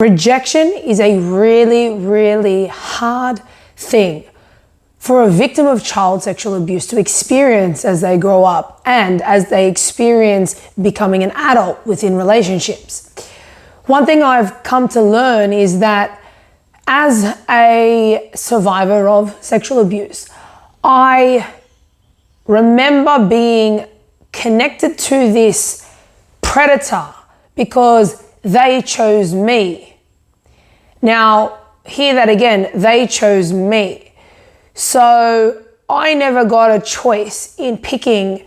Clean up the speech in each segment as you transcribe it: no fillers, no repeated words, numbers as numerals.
Rejection is a really, really hard thing for a victim of child sexual abuse to experience as they grow up and as they experience becoming an adult within relationships. One thing I've come to learn is that as a survivor of sexual abuse, I remember being connected to this predator because they chose me. Now, hear that again, they chose me. So I never got a choice in picking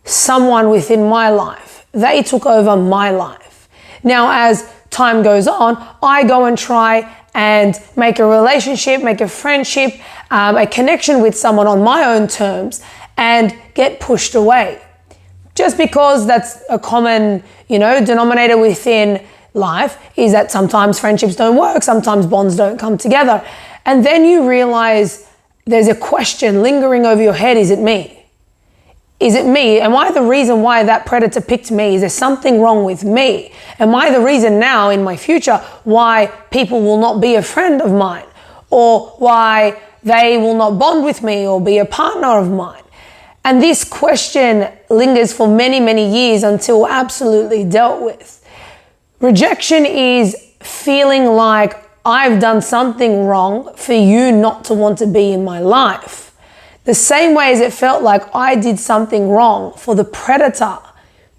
someone within my life. They took over my life. Now, as time goes on, I go and try and make a relationship, make a friendship, a connection with someone on my own terms and get pushed away. Just because that's a common, denominator within life is that sometimes friendships don't work, sometimes bonds don't come together. And then you realize there's a question lingering over your head, is it me? Is it me? Am I the reason why that predator picked me? Is there something wrong with me? Am I the reason now in my future why people will not be a friend of mine, or why they will not bond with me or be a partner of mine? And this question lingers for many, many years until absolutely dealt with. Rejection is feeling like I've done something wrong for you not to want to be in my life. The same way as it felt like I did something wrong for the predator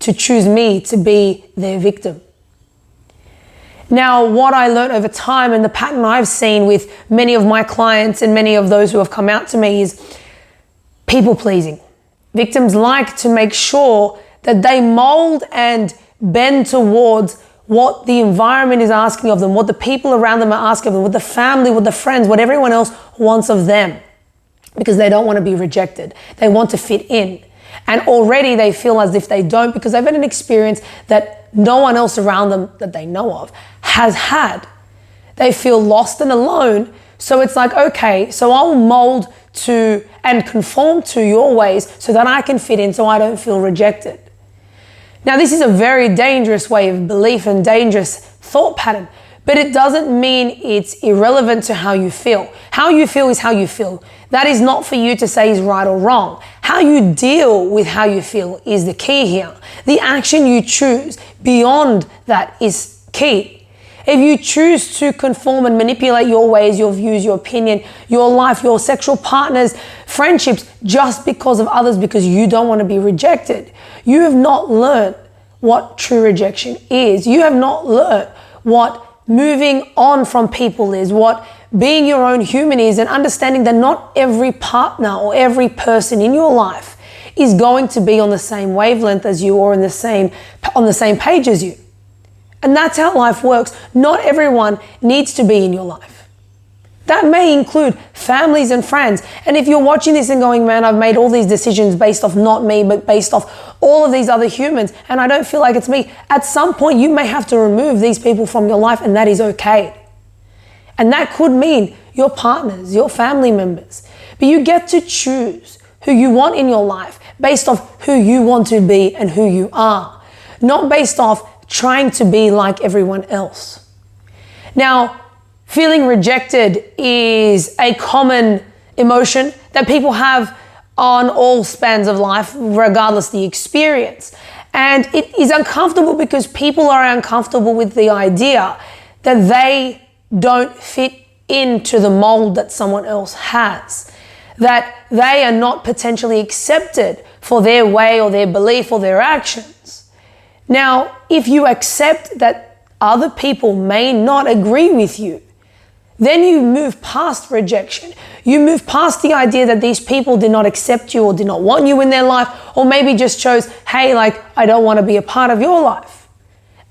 to choose me to be their victim. Now, what I learned over time and the pattern I've seen with many of my clients and many of those who have come out to me is people pleasing. Victims like to make sure that they mold and bend towards what the environment is asking of them, what the people around them are asking of them, what the family, what the friends, what everyone else wants of them, because they don't want to be rejected. They want to fit in. And already they feel as if they don't, because they've had an experience that no one else around them that they know of has had. They feel lost and alone. So it's like, okay, so I'll mold to and conform to your ways so that I can fit in, so I don't feel rejected. Now, this is a very dangerous way of belief and dangerous thought pattern, but it doesn't mean it's irrelevant to how you feel. How you feel is how you feel. That is not for you to say is right or wrong. How you deal with how you feel is the key here. The action you choose beyond that is key. If you choose to conform and manipulate your ways, your views, your opinion, your life, your sexual partners, friendships, just because of others, because you don't want to be rejected, you have not learned what true rejection is. You have not learned what moving on from people is, what being your own human is, and understanding that not every partner or every person in your life is going to be on the same wavelength as you or on the same page as you. And that's how life works. Not everyone needs to be in your life. That may include families and friends. And if you're watching this and going, man, I've made all these decisions based off not me, but based off all of these other humans, and I don't feel like it's me, at some point you may have to remove these people from your life, and that is okay. And that could mean your partners, your family members. But you get to choose who you want in your life based off who you want to be and who you are, not based off trying to be like everyone else. Now, feeling rejected is a common emotion that people have on all spans of life, regardless the experience. And it is uncomfortable because people are uncomfortable with the idea that they don't fit into the mold that someone else has, that they are not potentially accepted for their way or their belief or their actions. Now, if you accept that other people may not agree with you, then you move past rejection. You move past the idea that these people did not accept you or did not want you in their life, or maybe just chose, hey, I don't want to be a part of your life.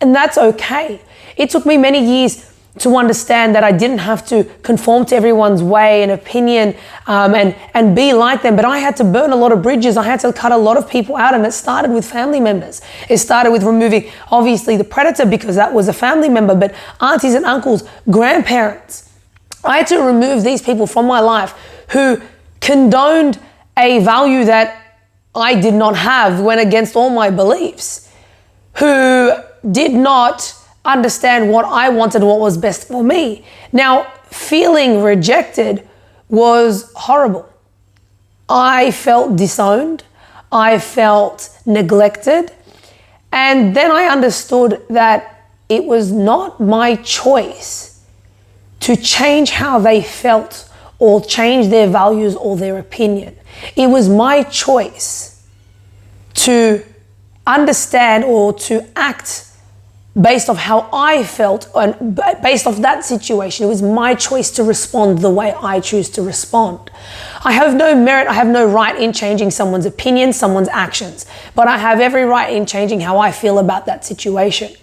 And that's okay. It took me many years to understand that I didn't have to conform to everyone's way and opinion and be like them. But I had to burn a lot of bridges. I had to cut a lot of people out, and it started with family members. It started with removing, obviously, the predator, because that was a family member, but aunties and uncles, grandparents. I had to remove these people from my life who condoned a value that I did not have, went against all my beliefs, who did not understand what I wanted, what was best for me. Now, feeling rejected was horrible. I felt disowned. I felt neglected. And then I understood that it was not my choice to change how they felt or change their values or their opinion. It was my choice to understand or to act based off how I felt and based off that situation. It was my choice to respond the way I choose to respond. I have no merit, I have no right in changing someone's opinion, someone's actions, but I have every right in changing how I feel about that situation.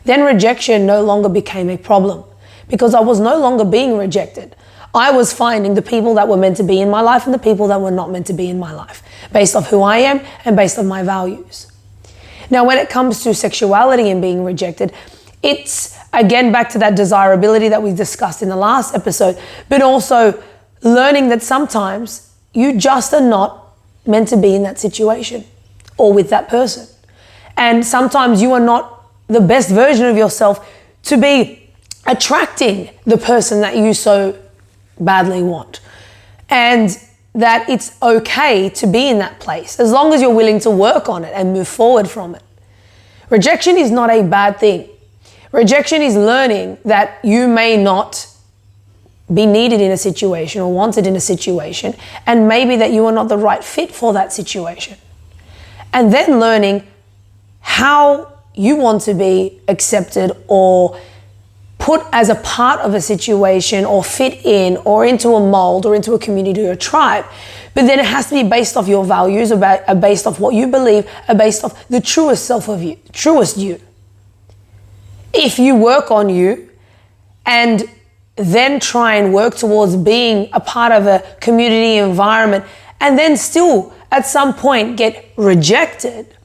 Then rejection no longer became a problem because I was no longer being rejected. I was finding the people that were meant to be in my life and the people that were not meant to be in my life based off who I am and based on my values. Now, when it comes to sexuality and being rejected, it's again back to that desirability that we discussed in the last episode, but also learning that sometimes you just are not meant to be in that situation or with that person. And sometimes you are not the best version of yourself to be attracting the person that you so badly want. And that it's okay to be in that place as long as you're willing to work on it and move forward from it. Rejection is not a bad thing. Rejection is learning that you may not be needed in a situation or wanted in a situation, and maybe that you are not the right fit for that situation. And then learning how you want to be accepted or put as a part of a situation or fit in or into a mold or into a community or a tribe. But then it has to be based off your values, based off what you believe, based off the truest self of you, truest you. If you work on you and then try and work towards being a part of a community environment and then still at some point get rejected,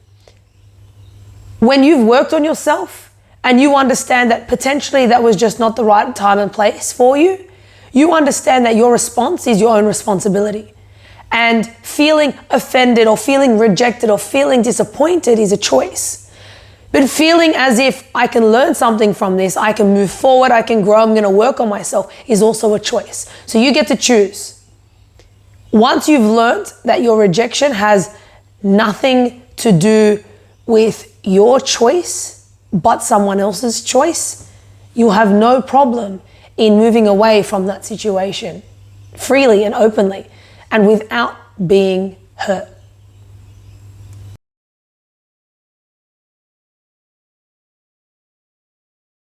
when you've worked on yourself, and you understand that potentially that was just not the right time and place for you, you understand that your response is your own responsibility. And feeling offended or feeling rejected or feeling disappointed is a choice. But feeling as if I can learn something from this, I can move forward, I can grow, I'm gonna work on myself is also a choice. So you get to choose. Once you've learned that your rejection has nothing to do with your choice, but someone else's choice, you'll have no problem in moving away from that situation freely and openly and without being hurt.